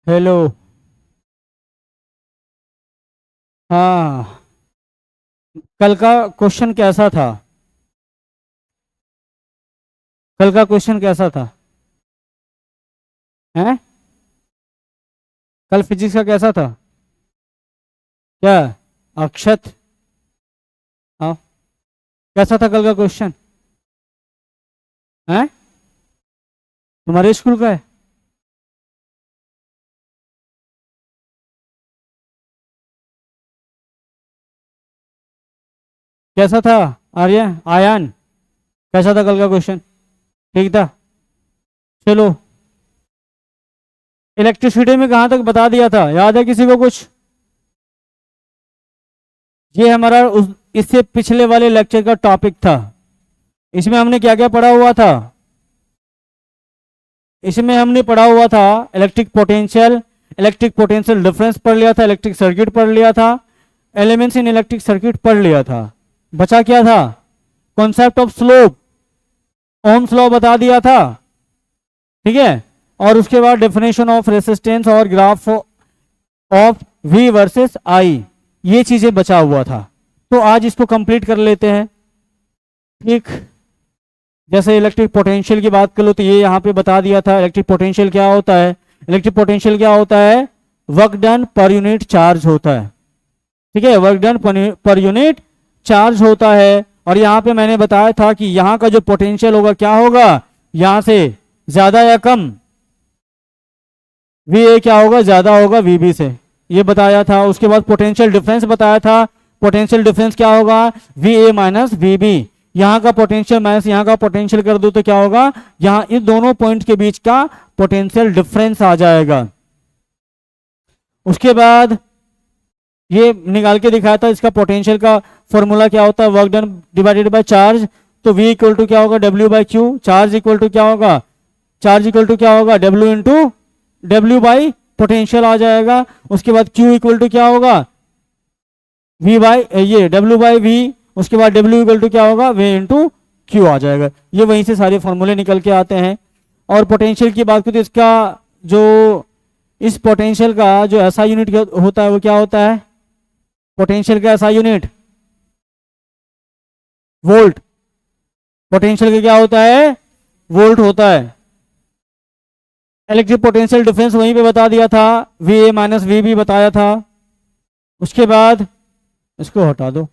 Hello. हाँ, कल का क्वेश्चन कैसा था? कल का क्वेश्चन कैसा था? हैं? कल फिजिक्स का कैसा था? क्या? अक्षत? हाँ, कैसा था कल का क्वेश्चन? हैं? तुम्हारे स्कूल का है? कैसा था? आर्य, आयान, कैसा था कल का क्वेश्चन? ठीक था। चलो, इलेक्ट्रिसिटी में कहाँ तक बता दिया था, याद है किसी को कुछ? ये हमारा इससे पिछले वाले लेक्चर का टॉपिक था। इसमें हमने क्या क्या पढ़ा हुआ था? इसमें हमने पढ़ा हुआ था इलेक्ट्रिक पोटेंशियल डिफरेंस पढ़ लिया था, इलेक्ट्रिक सर्किट पढ़ लिया था, एलिमेंट्स इन इलेक्ट्रिक सर्किट पढ़ लिया था। बचा क्या था? Concept of slope, Ohm's law बता दिया था। ठीक है। और उसके बाद डेफिनेशन ऑफ रेसिस्टेंस और graph of V versus I, ये चीजें बचा हुआ था। तो आज इसको कंप्लीट कर लेते हैं। ठीक। जैसे इलेक्ट्रिक पोटेंशियल की बात कर लो तो ये यहाँ पे बता दिया था इलेक्ट्रिक पोटेंशियल क्या होता है। इलेक्ट्रिक पोटेंशियल क्या होता है? Work done per unit charge होता है। ठीक है, work done per unit charge होता है। और यहाँ पे मैंने बताया था कि यहाँ का जो पोटेंशियल होगा क्या होगा, यहाँ से ज्यादा या कम? वी ए क्या होगा, ज्यादा होगा वी बी से, ये बताया था। उसके बाद पोटेंशियल डिफरेंस बताया था। पोटेंशियल डिफरेंस क्या होगा? V A minus V B. यहाँ का पोटेंशियल माइनस यहाँ का पोटेंशियल कर दो तो क्या होगा, यहाँ इस दोनों पॉइंट के बीच का पोटेंशियल डिफरेंस आ जाएगा। उसके बाद ये निकाल के दिखाया था इसका पोटेंशियल का फॉर्मूला क्या होता है, work done divided by charge. तो V इक्वल टू क्या होगा, W by Q. Charge equal to क्या होगा, चार्ज इक्वल टू क्या होगा, W into W by potential आ जाएगा। उसके बाद Q इक्वल टू क्या होगा, V बाई ये डब्ल्यू बाई वी। उसके बाद डब्ल्यू इक्वल टू क्या होगा, V इंटू क्यू आ जाएगा। ये वहीं से सारे फॉर्मूले निकल के आते हैं। और पोटेंशियल की बात करें तो इसका जो इस पोटेंशियल का जो ऐसा यूनिट होता है वो क्या होता है, पोटेंशियल का ऐसा यूनिट वोल्ट। पोटेंशियल का क्या होता है, वोल्ट होता है। इलेक्ट्रिक पोटेंशियल डिफरेंस वहीं पे बता दिया था, V A minus V B बताया था। उसके बाद इसको हटा दो।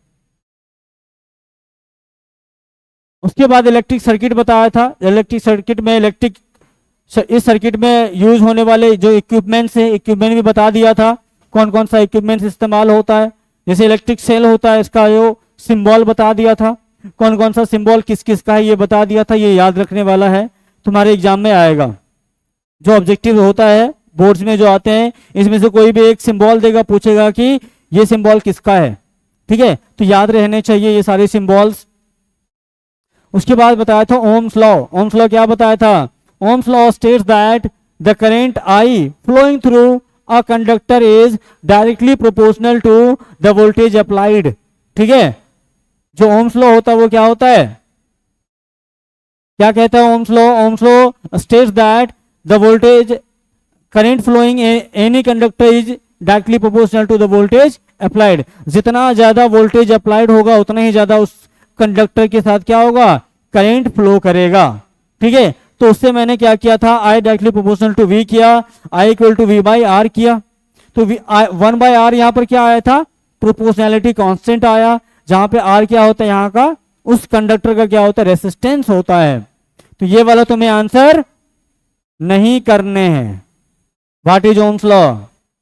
उसके बाद इलेक्ट्रिक सर्किट बताया था। इलेक्ट्रिक सर्किट में इस सर्किट में यूज होने वाले जो इक्विपमेंट्स है, इक्विपमेंट भी बता दिया था, कौन कौन सा इक्विपमेंट्स इस्तेमाल होता है। जैसे इलेक्ट्रिक सेल होता है, इसका जो सिंबल बता दिया था, कौन कौन सा सिंबल किस किस का है ये बता दिया था। ये याद रखने वाला है, तुम्हारे एग्जाम में आएगा। जो ऑब्जेक्टिव होता है बोर्ड्स में जो आते हैं, इसमें से कोई भी एक सिंबल देगा, पूछेगा कि ये सिंबल किसका है। ठीक है, तो याद रहने चाहिए ये सारे सिंबल्स। उसके बाद बताया था ओम्स लॉ। ओम्स लॉ क्या बताया था, Ohm's law states that the current I flowing through a conductor is directly proportional to the voltage applied. ठीक है, जो ओम्स लॉ होता है वो क्या होता है, क्या कहता है Ohm's law? Ohm's law states that the voltage current flowing any conductor is directly proportional to the voltage applied. जितना ज्यादा वोल्टेज अप्लाइड होगा उतना ही ज्यादा उस कंडक्टर के साथ क्या होगा, करंट फ्लो करेगा। ठीक है, तो उससे मैंने क्या किया था, I directly proportional to V किया, I equal to V by R किया। तो वन बाई आर यहाँ पर क्या आया था, प्रोपोर्शनैलिटी कांस्टेंट आया, जहां पे आर क्या होता है, यहाँ का उस कंडक्टर का क्या होता है, रेसिस्टेंस होता है। तो ये वाला तुम्हें आंसर नहीं करने हैं। What is Ohm's law?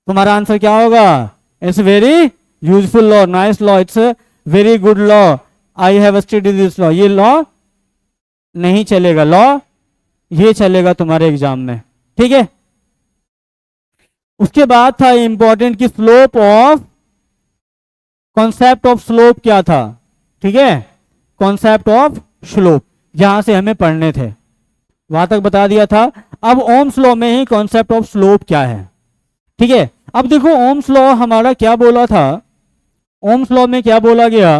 तुम्हारा आंसर क्या होगा, it's very useful law, nice law, it's very good law, I have studied this law. ये लॉ नहीं चलेगा, लॉ ये चलेगा तुम्हारे एग्जाम में। ठीक है। उसके बाद था इंपॉर्टेंट की slope of, concept of slope क्या था। ठीक है, कॉन्सेप्ट ऑफ स्लोप यहां से हमें पढ़ने थे, वहां तक बता दिया था। अब ओम्स लॉ में ही कॉन्सेप्ट ऑफ स्लोप क्या है। ठीक है, अब देखो ओम्स लॉ हमारा क्या बोला था, ओम्स लॉ में क्या बोला गया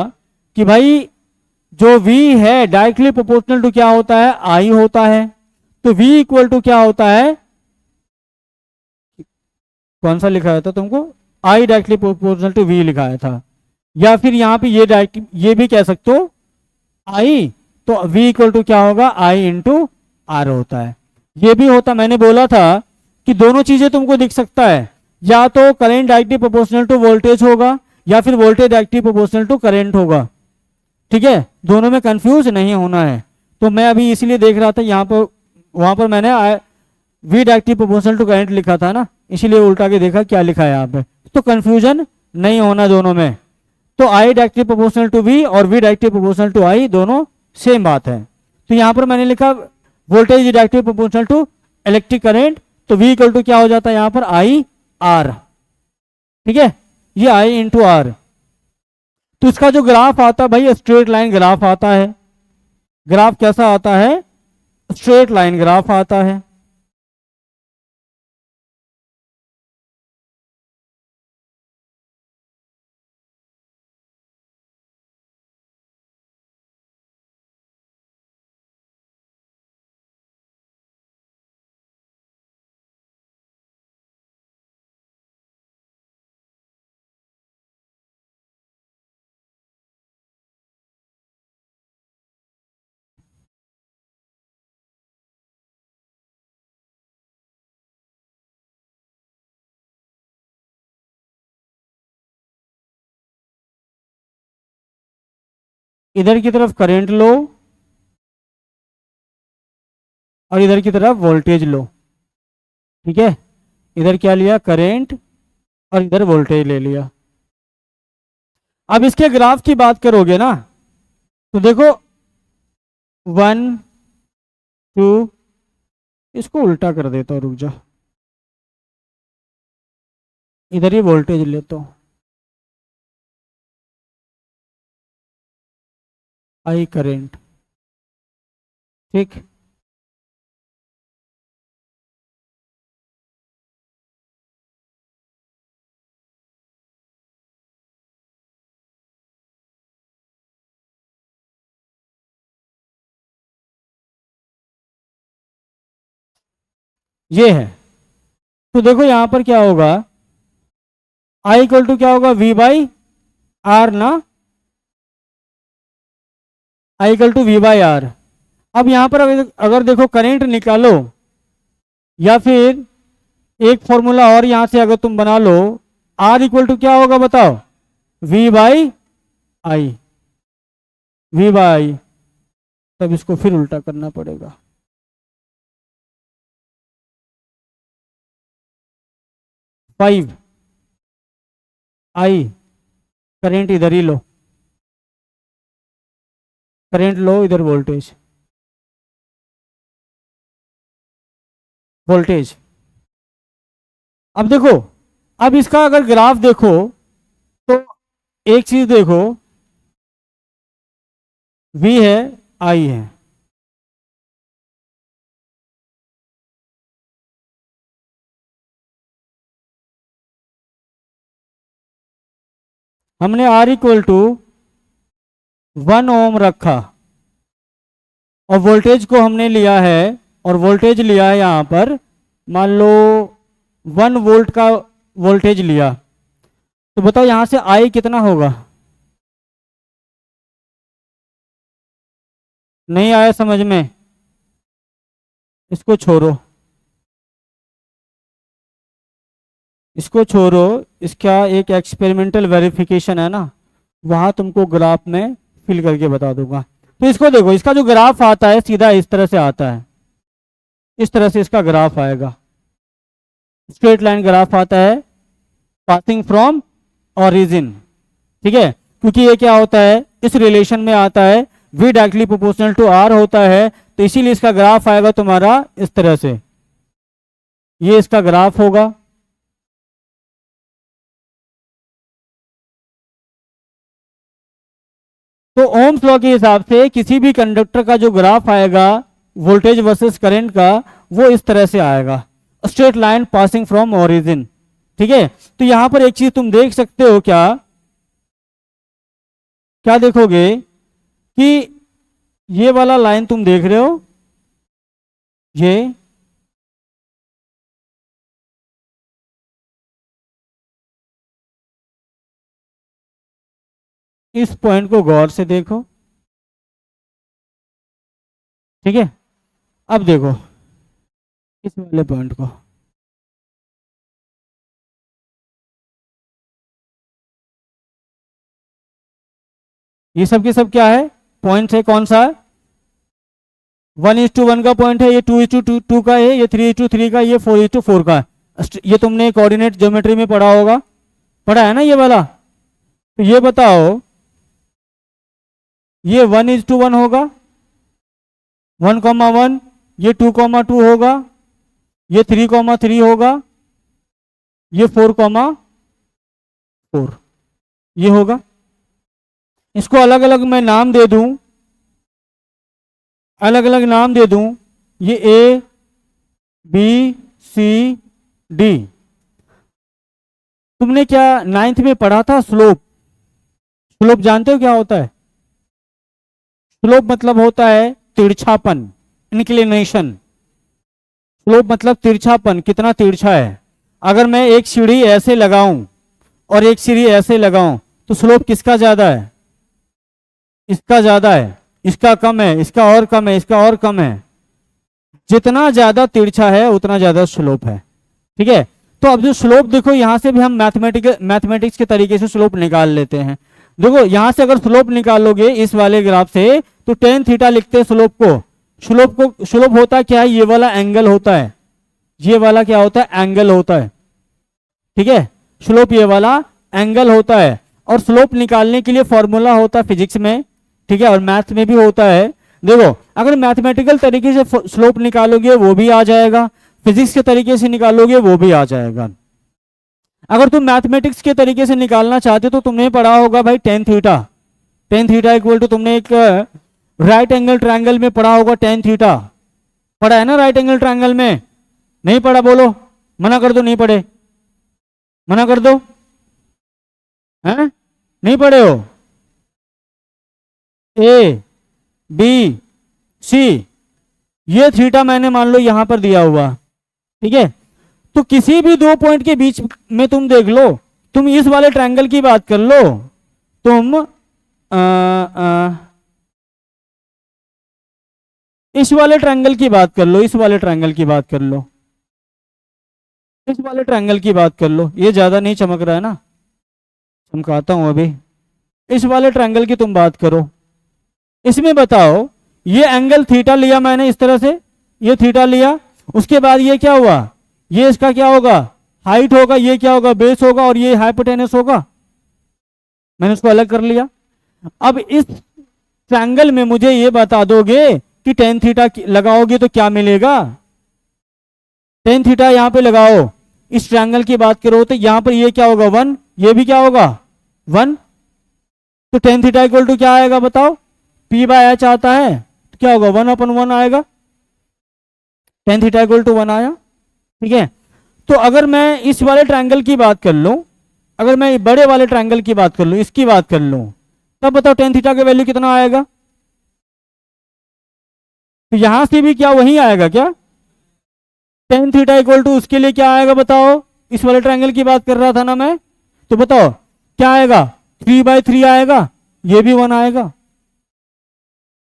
कि भाई जो V है डायरेक्टली प्रोपोर्शनल टू क्या होता है, I होता है। तो V इक्वल टू क्या होता है, कौन सा लिखाया था तुमको, I directly proportional to V लिखाया था। या फिर यहाँ पे ये डायरेक्ट ये भी कह सकते हो आई, तो v इक्वल टू क्या होगा, आई इंटू आर होता है। ये भी होता, मैंने बोला था कि दोनों चीजें तुमको दिख सकता है, या तो current directly proportional to voltage होगा या फिर voltage directly proportional to current होगा। ठीक है, दोनों में कंफ्यूज नहीं होना है। तो मैं अभी इसीलिए देख रहा था यहाँ पर, वहां पर मैंने V directly proportional to current लिखा था ना, इसीलिए उल्टा के देखा क्या लिखा है यहाँ पे, तो कंफ्यूजन नहीं होना दोनों में। तो I directly proportional to V और V directly proportional to I दोनों सेम बात है। तो यहाँ पर मैंने लिखा voltage directly proportional to electric current, तो वी इक्वल टू क्या हो जाता है यहाँ पर, आई आर। ठीक है, ये आई इंटू आर। तो इसका जो ग्राफ आता है भाई, स्ट्रेट लाइन ग्राफ आता है। ग्राफ कैसा आता है, स्ट्रेट लाइन ग्राफ आता है। इधर की तरफ करंट लो और इधर की तरफ वोल्टेज लो। ठीक है, इधर क्या लिया, करंट, और इधर वोल्टेज ले लिया। अब इसके ग्राफ की बात करोगे ना, तो देखो 1 2, इसको उल्टा कर देता हूं, रुक जा, इधर ही वोल्टेज लेता हूं, आई करंट। ठीक, ये है। तो देखो यहां पर क्या होगा, आई इक्वल टू क्या होगा, वी बाई आर ना, I equal to V by R. अब यहां पर अगर देखो करंट निकालो, या फिर एक फॉर्मूला और यहां से अगर तुम बना लो, आर इक्वल टू क्या होगा बताओ, V by I, V by I. तब इसको फिर उल्टा करना पड़ेगा, फाइव आई, करंट इधर ही लो, करंट लो, इधर वोल्टेज, वोल्टेज। अब देखो, अब इसका अगर ग्राफ देखो, तो एक चीज देखो, वी है, आई है, हमने आर इक्वल टू 1 ओम रखा, और वोल्टेज को हमने लिया है, और वोल्टेज लिया है यहां पर, मान लो 1 वोल्ट का वोल्टेज लिया। तो बताओ यहां से आई कितना होगा, नहीं आया समझ में, इसको छोड़ो, इसको छोड़ो, इसका एक एक्सपेरिमेंटल वेरिफिकेशन है ना, वहां तुमको ग्राफ में फिल करके बता दूंगा। तो इसको देखो, इसका जो ग्राफ आता है सीधा इस तरह से आता है, इस तरह से इसका ग्राफ आएगा, स्ट्रेट लाइन ग्राफ आता है, पासिंग फ्रॉम ओरिजिन। ठीक है, क्योंकि ये क्या होता है, इस रिलेशन में आता है, v directly proportional to r होता है, तो इसीलिए इसका ग्राफ आएगा तुम्हारा इस तरह से, ये इसका ग्राफ होगा। तो ओम्स लॉ के हिसाब से किसी भी कंडक्टर का जो ग्राफ आएगा वोल्टेज वर्सेस करंट का, वो इस तरह से आएगा, straight line passing from origin. ठीक है, तो यहां पर एक चीज तुम देख सकते हो, क्या क्या देखोगे कि ये वाला लाइन तुम देख रहे हो, ये इस पॉइंट को गौर से देखो, ठीक है। अब देखो इस वाले पॉइंट को, ये सब के सब क्या है, पॉइंट है। कौन सा है, 1:1 का पॉइंट है, ये 2:2 का है, ये 3:3 का, ये 4:4 का है। ये तुमने कोऑर्डिनेट ज्योमेट्री में पढ़ा होगा, पढ़ा है ना ये वाला। तो ये बताओ, ये 1:1 होगा, 1,1, ये 2,2 होगा, ये 3,3 होगा, ये 4,4 ये होगा। इसको अलग अलग मैं नाम दे दूं, अलग अलग नाम दे दूं, ये A B C D। तुमने क्या 9th में पढ़ा था स्लोप? स्लोप जानते हो क्या होता है? स्लोप मतलब होता है तिरछापन, इंक्लिनेशन। स्लोप मतलब तिरछापन, कितना तिरछा है। अगर मैं एक सीढ़ी ऐसे लगाऊं और एक सीढ़ी ऐसे लगाऊं तो स्लोप किसका ज्यादा है? इसका ज्यादा है, इसका कम है, इसका और कम है, इसका और कम है। जितना ज्यादा तिरछा है उतना ज्यादा स्लोप है, ठीक है। तो अब जो स्लोप देखो, यहां से भी हम मैथमेटिक्स के तरीके से स्लोप निकाल लेते हैं। देखो यहां से अगर स्लोप निकालोगे इस वाले ग्राफ से, तो टेन थीटा लिखते हैं स्लोप को। स्लोप होता क्या है, ये वाला एंगल होता है, ये वाला क्या होता है, एंगल होता है, ठीक है। स्लोप ये वाला एंगल होता है। और स्लोप निकालने के लिए फॉर्मूला होता है फिजिक्स में, ठीक है, और मैथ में भी होता है। देखो अगर मैथमेटिकल तरीके से स्लोप निकालोगे वो भी आ जाएगा, फिजिक्स के तरीके से निकालोगे वो भी आ जाएगा। अगर तुम मैथमेटिक्स के तरीके से निकालना चाहते तो तुमने पढ़ा होगा भाई tan theta. Tan theta equal to, तुमने एक राइट एंगल ट्रायंगल में पढ़ा होगा टेन थीटा, पढ़ा है ना राइट एंगल ट्रायंगल में? नहीं पढ़ा बोलो, मना कर दो, नहीं पढ़े, मना कर दो, हैं नहीं पढ़े हो? ए बी सी, ये थीटा मैंने मान लो यहां पर दिया हुआ, ठीक है। तो किसी भी दो पॉइंट के बीच में तुम देख लो, तुम इस वाले ट्रायंगल की बात कर लो, तुम इस वाले ट्रायंगल की बात कर लो, इस वाले ट्रायंगल की बात कर लो, इस वाले ट्रायंगल की बात कर लो। ये ज्यादा नहीं चमक रहा है ना, चमकाता हूं अभी। इस वाले ट्रायंगल की तुम बात करो, इसमें बताओ, ये एंगल थीटा लिया मैंने इस तरह से, ये थीटा लिया, उसके बाद ये क्या हुआ, ये इसका क्या होगा, हाइट होगा, ये क्या होगा, बेस होगा, और ये हाइपोटेनस होगा। मैंने उसको अलग कर लिया। अब इस ट्रायंगल में मुझे ये बता दोगे कि टेन थीटा लगाओगे तो क्या मिलेगा। टेन थीटा यहां पे लगाओ, इस ट्रायंगल की बात करो तो यहां पर ये क्या होगा, 1, ये भी क्या होगा 1। तो टेन थीटा इक्वल टू क्या आएगा बताओ, P/H आता है तो क्या होगा, 1/1 आएगा। टेन थीटा इक्वल टू 1 आया, ठीक है। तो अगर मैं इस वाले ट्रायंगल की बात कर लूं, अगर मैं बड़े वाले ट्रायंगल की बात कर लूं, इसकी बात कर लूं, तब बताओ टेन थीटा का वैल्यू कितना आएगा। तो यहां से भी क्या वही आएगा क्या, टेन थीटा इक्वल टू उसके लिए क्या आएगा बताओ, इस वाले ट्रायंगल की बात कर रहा था ना मैं, तो बताओ क्या आएगा, 3/3 आएगा, ये भी 1 आएगा।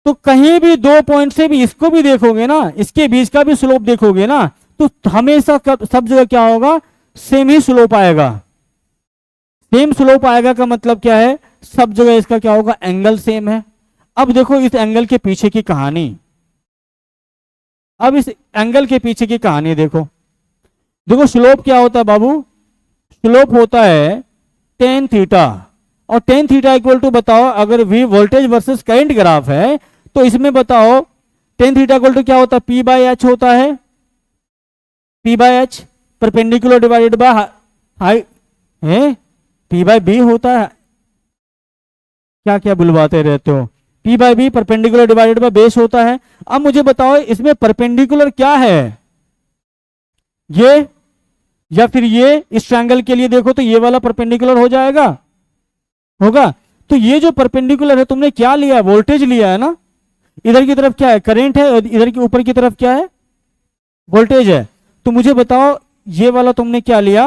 तो कहीं भी दो पॉइंट से भी इसको भी देखोगे ना, इसके बीच का भी स्लोप देखोगे ना, तो हमेशा सब जगह क्या होगा, सेम ही स्लोप आएगा। सेम स्लोप आएगा का मतलब क्या है, सब जगह इसका क्या होगा, एंगल सेम है। अब देखो इस एंगल के पीछे की कहानी, अब इस एंगल के पीछे की कहानी देखो। देखो स्लोप क्या होता है बाबू, स्लोप होता है टेन थीटा, और टेन थीटा इक्वल टू बताओ, अगर V voltage versus current graph है तो इसमें बताओ टेन थीटा इक्वल टू क्या होता है, P/H होता है, P/H perpendicular divided by height है, P/B होता है, क्या क्या बुलवाते रहते हो, P/B perpendicular divided by base होता है। अब मुझे बताओ इसमें परपेंडिकुलर क्या है, ये या फिर ये, इस ट्रायंगल के लिए देखो तो ये वाला परपेंडिकुलर हो जाएगा, होगा। तो ये जो परपेंडिकुलर है तुमने क्या लिया, वोल्टेज लिया है ना, इधर की तरफ क्या है, करंट है, और इधर की ऊपर की तरफ क्या है, वोल्टेज है। तो मुझे बताओ ये वाला तुमने क्या लिया,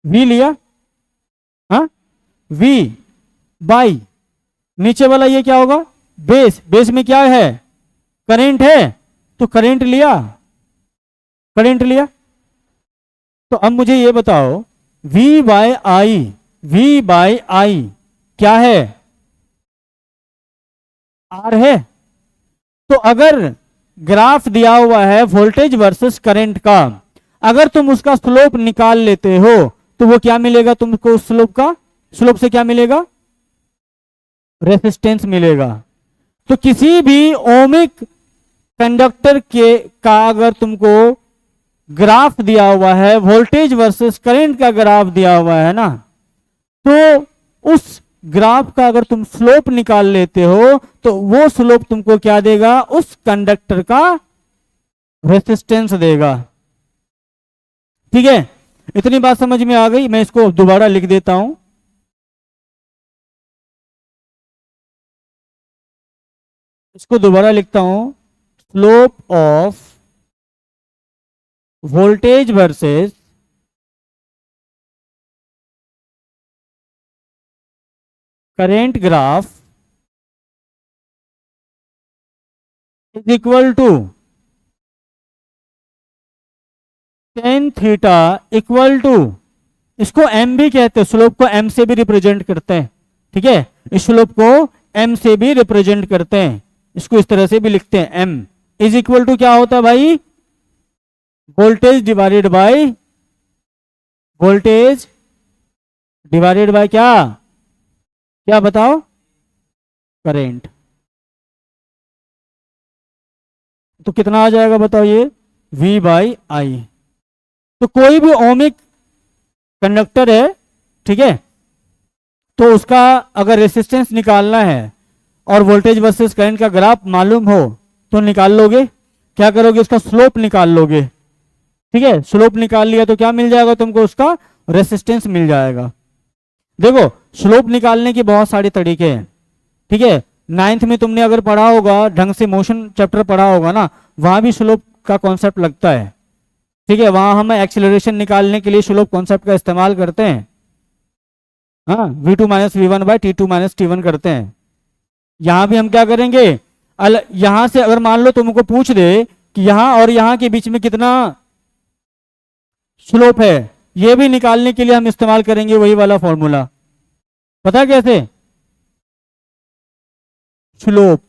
V लिया, हाँ V, बाई, नीचे वाला ये क्या होगा, बेस, बेस में क्या है, करंट है, तो करंट लिया, करंट लिया। तो अब मुझे ये बताओ V by I, V by आई क्या है, R है। तो अगर ग्राफ दिया हुआ है वोल्टेज वर्सेस करंट का, अगर तुम उसका स्लोप निकाल लेते हो तो वो क्या मिलेगा तुमको, उस स्लोप का, स्लोप से क्या मिलेगा, रेसिस्टेंस मिलेगा। तो किसी भी ओमिक कंडक्टर के का अगर तुमको ग्राफ दिया हुआ है, वोल्टेज वर्सेस करंट का ग्राफ दिया हुआ है ना, तो उस ग्राफ का अगर तुम स्लोप निकाल लेते हो तो वो स्लोप तुमको क्या देगा, उस कंडक्टर का रेसिस्टेंस देगा। ठीक है, इतनी बात समझ में आ गई। मैं इसको दोबारा लिख देता हूं, इसको दोबारा लिखता हूं, slope of voltage versus current graph is equal to tan theta equal to, इसको एम भी कहते हैं, स्लोप को एम से भी रिप्रेजेंट करते हैं। ठीक है, इस स्लोप को एम से भी रिप्रेजेंट करते हैं, इसको इस तरह से भी लिखते हैं, एम इज इक्वल टू क्या होता है भाई, voltage divided bye, voltage divided by क्या, क्या बताओ, करंट। तो कितना आ जाएगा बताओ ये, V बाई आई। तो कोई भी ओमिक कंडक्टर है, ठीक है, तो उसका अगर रेसिस्टेंस निकालना है और वोल्टेज वर्सेस करंट का ग्राफ मालूम हो तो निकाल लोगे, क्या करोगे, उसका स्लोप निकाल लोगे। ठीक है, स्लोप निकाल लिया तो क्या मिल जाएगा तुमको, उसका रेसिस्टेंस मिल जाएगा। देखो स्लोप निकालने के बहुत सारे तरीके हैं। ठीक है, 9th में तुमने अगर पढ़ा होगा ढंग से, मोशन चैप्टर पढ़ा होगा ना, वहां भी स्लोप का कॉन्सेप्ट लगता है। ठीक है, वहां हम एक्सीलरेशन निकालने के लिए स्लोप कॉन्सेप्ट का इस्तेमाल करते हैं। हाँ, v2 minus V one by T2 minus T1 करते हैं। यहां भी हम क्या करेंगे, यहां से अगर मान लो तुमको पूछ दे कि यहां और यहां के बीच में कितना स्लोप है, ये भी निकालने के लिए हम इस्तेमाल करेंगे वही वाला फॉर्मूला। पता कैसे, स्लोप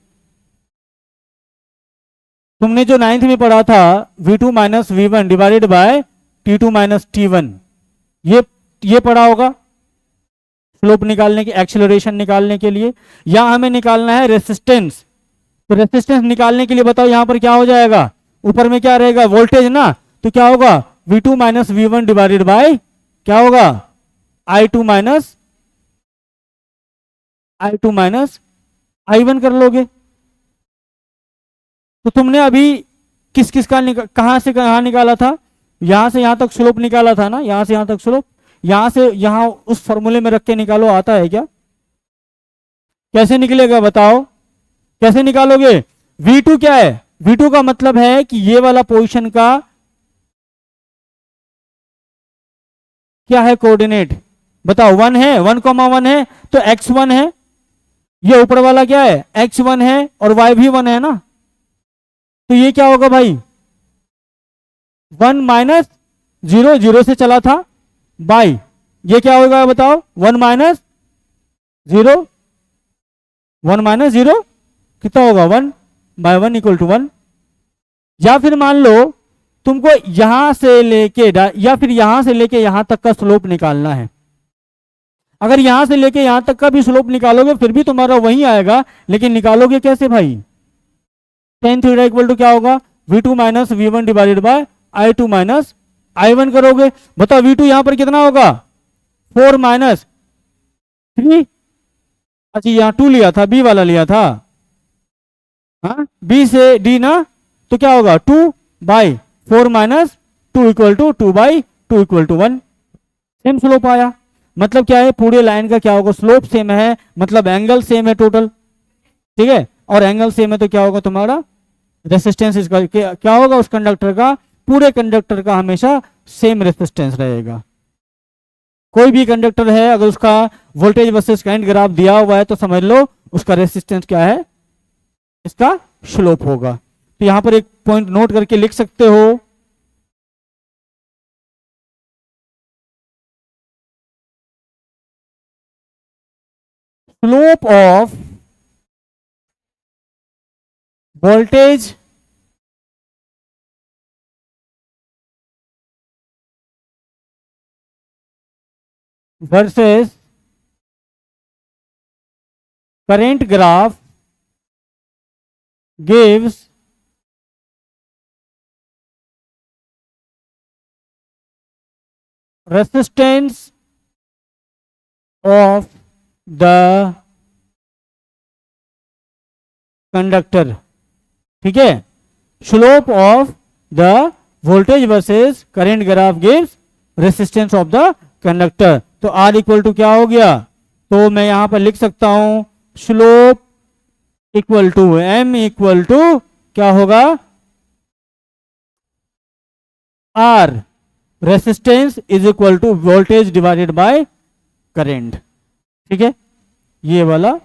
तुमने जो 9th में पढ़ा था, v2 minus V one divided by T2 minus T1, ये पढ़ा होगा स्लोप निकालने की, एक्सीलरेशन निकालने के लिए। या हमें निकालना है रेसिस्टेंस, तो रेसिस्टेंस निकालने के लिए बताओ यहां पर क्या हो जाएगा, ऊपर में क्या रहेगा, वोल्टेज ना, तो क्या होगा, v2 minus V one divided by क्या होगा, I2 माइनस I1 कर लोगे। तो तुमने अभी किस किस का कहां से कहां निकाला था, यहां से यहां तक स्लोप निकाला था ना, यहां से यहां तक स्लोप, यहां से यहां उस फॉर्मूले में रख के निकालो, आता है क्या, कैसे निकलेगा बताओ, कैसे निकालोगे। V2 क्या है, V2 का मतलब है कि ये वाला पोजीशन का क्या है, कोऑर्डिनेट बताओ, 1 है, 1,1 है, तो x1 है, ये ऊपर वाला क्या है, x1 है, और y भी 1 है ना, तो ये क्या होगा भाई, 1 माइनस 0, 0 से चला था, बाई ये क्या होगा बताओ, 1 माइनस 0, 1 माइनस 0 कितना होगा, 1 बाय 1 इक्वल टू 1। या फिर मान लो तुमको यहां से लेके या फिर यहां से लेके यहां तक का स्लोप निकालना है, अगर यहां से लेके यहां तक का भी स्लोप निकालोगे फिर भी तुम्हारा वही आएगा, लेकिन निकालोगे कैसे भाई, टेन थीटा इक्वल टू क्या होगा, v2 minus V one divided by I2 minus I1 करोगे। बताओ v2 यहां पर कितना होगा, 4 माइनस 3, अच्छा यहां 2 लिया था, b वाला लिया था, हाँ b से d ना, तो क्या होगा 2 by 4 minus 2 equal to 2 by 2 equal to 1। Same slope आया, मतलब क्या है, पूरे लाइन का क्या होगा, स्लोप सेम है, मतलब एंगल सेम है टोटल। ठीक है, और एंगल सेम है तो क्या होगा तुम्हारा, रेसिस्टेंस इसका क्या होगा, उस कंडक्टर का, पूरे कंडक्टर का हमेशा सेम रेसिस्टेंस रहेगा। कोई भी कंडक्टर है अगर उसका वोल्टेज वर्सेस करंट ग्राफ दिया हुआ है तो समझ लो उसका रेसिस्टेंस क्या है, इसका स्लोप होगा। तो यहां पर एक पॉइंट नोट करके लिख सकते हो, slope of voltage versus current graph gives resistance of the conductor। ठीक है, slope of the voltage versus current graph gives resistance of the conductor. तो आर इक्वल टू क्या हो गया, तो मैं यहां पर लिख सकता हूं slope equal to M equal to क्या होगा, R resistance is equal to voltage divided by current. ठीक है, ये वाला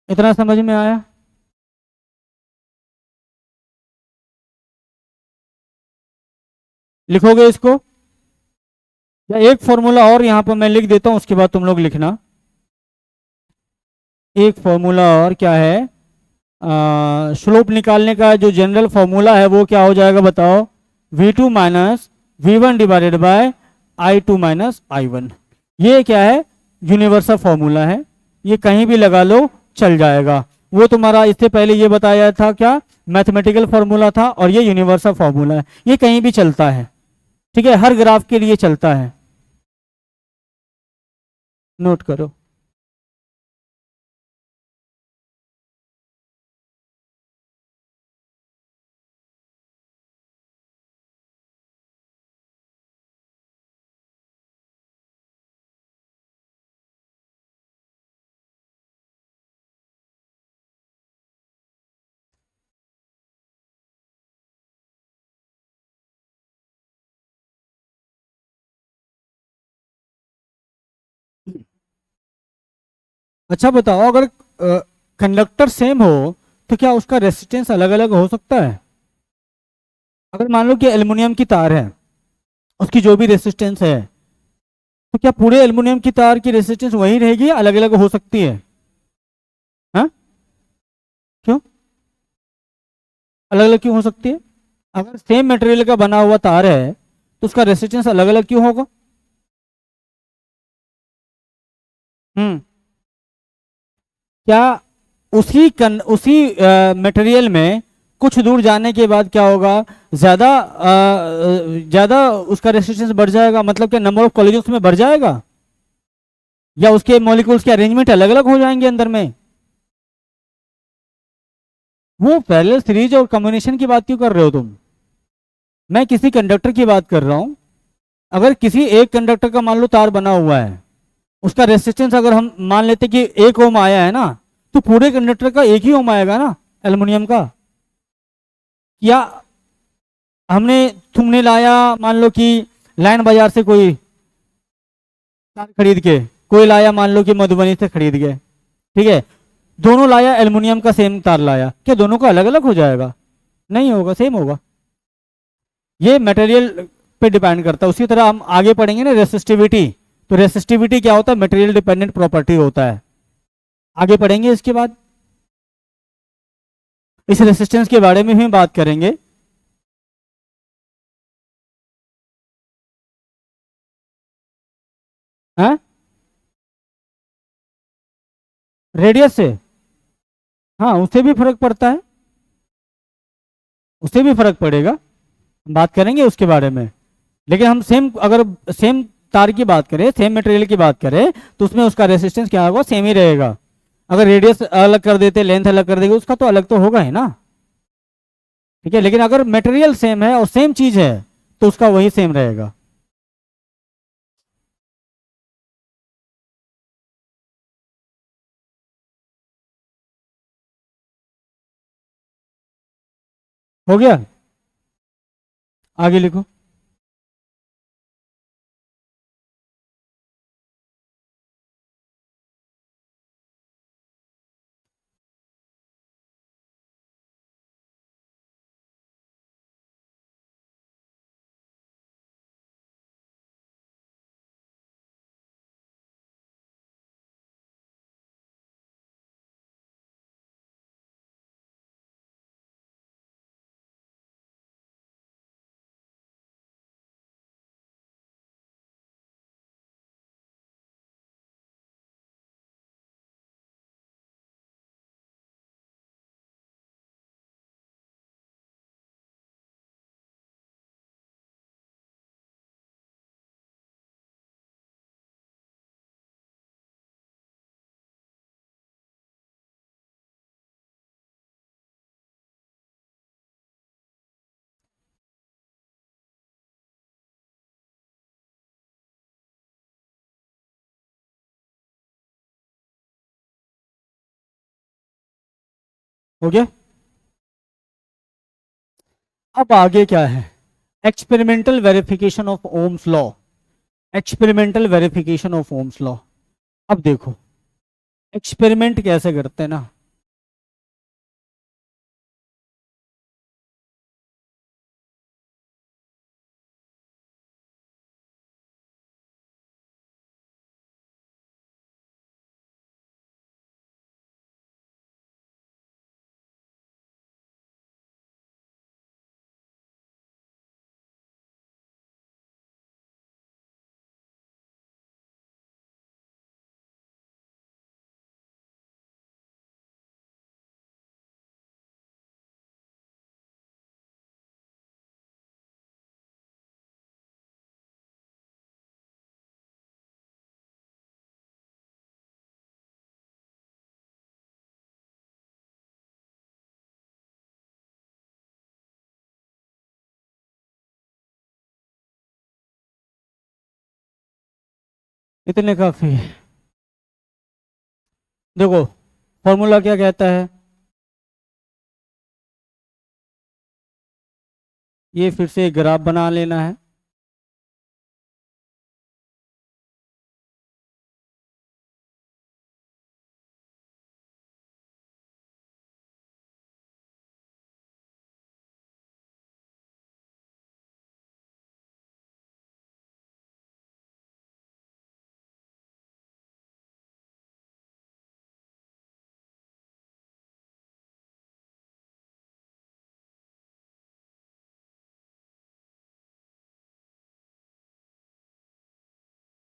इतना समझ में आया। लिखोगे इसको, या एक फॉर्मूला और यहां पर मैं लिख देता हूं, उसके बाद तुम लोग लिखना। एक फॉर्मूला और क्या है, स्लोप निकालने का जो जनरल फॉर्मूला है वो क्या हो जाएगा बताओ, V2 minus V1 divided by I2 minus I1। ये क्या है, यूनिवर्सल फॉर्मूला है, ये कहीं भी लगा लो चल जाएगा। वो तुम्हारा इससे पहले ये बताया था क्या, मैथमेटिकल फॉर्मूला था, और ये यूनिवर्सल फॉर्मूला है, ये कहीं भी चलता है। ठीक है, हर ग्राफ के लिए चलता है, नोट करो। अच्छा बताओ, अगर कंडक्टर सेम हो तो क्या उसका रेसिस्टेंस अलग अलग हो सकता है? अगर मान लो कि एल्युमिनियम की तार है, उसकी जो भी रेसिस्टेंस है, तो क्या पूरे एल्युमिनियम की तार की रेसिस्टेंस वही रहेगी या अलग अलग हो सकती है? हाँ, क्यों अलग अलग क्यों हो सकती है? अगर सेम मटेरियल का बना हुआ तार है तो उसका रेसिस्टेंस अलग अलग क्यों होगा? हम्म, क्या उसी मटेरियल में कुछ दूर जाने के बाद क्या होगा, ज्यादा उसका रेसिस्टेंस बढ़ जाएगा, मतलब क्या नंबर ऑफ कॉलिजन्स में बढ़ जाएगा, या उसके मॉलिक्यूल्स के अरेंजमेंट अलग अलग हो जाएंगे अंदर में? वो पैरेलल सीरीज और कॉम्बिनेशन की बात क्यों कर रहे हो तुम? मैं किसी कंडक्टर की बात कर रहा हूं। अगर किसी एक कंडक्टर का मान लो तार बना हुआ है, उसका रेसिस्टेंस अगर हम मान लेते कि 1 ओम आया है ना, तो पूरे कंडक्टर का 1 ही ओम आएगा ना, एल्युमिनियम का। या तुमने लाया मान लो कि लाइन बाजार से कोई तार खरीद के, कोई लाया मान लो कि मधुबनी से खरीद के, ठीक है, दोनों लाया एल्युमिनियम का सेम तार लाया, क्या दोनों का अलग अलग हो जाएगा? नहीं होगा, सेम होगा। ये मटेरियल पे डिपेंड करता है। उसी तरह हम आगे पढ़ेंगे ना रेसिस्टिविटी, तो रेसिस्टिविटी क्या होता है, मटेरियल डिपेंडेंट प्रॉपर्टी होता है, आगे पढ़ेंगे इसके बाद। इस रेसिस्टेंस के बारे में भी बात करेंगे। हाँ, रेडियस से, हाँ उससे भी फर्क पड़ता है, उससे भी फर्क पड़ेगा, बात करेंगे उसके बारे में। लेकिन हम अगर सेम तार की बात करें, सेम मटेरियल की बात करें, तो उसमें उसका रेसिस्टेंस क्या होगा, सेम ही रहेगा। अगर रेडियस अलग कर देते, लेंथ अलग कर देंगे, उसका तो अलग तो होगा ही ना। ठीक है, लेकिन अगर मटेरियल सेम है और सेम चीज है तो उसका वही सेम रहेगा। हो गया, आगे लिखो। हो गया। अब आगे क्या है, experimental verification of Ohm's law. Experimental verification of Ohm's law. अब देखो एक्सपेरिमेंट कैसे करते हैं ना, इतने काफी है। देखो फॉर्मूला क्या कहता है, ये फिर से एक ग्राफ बना लेना है।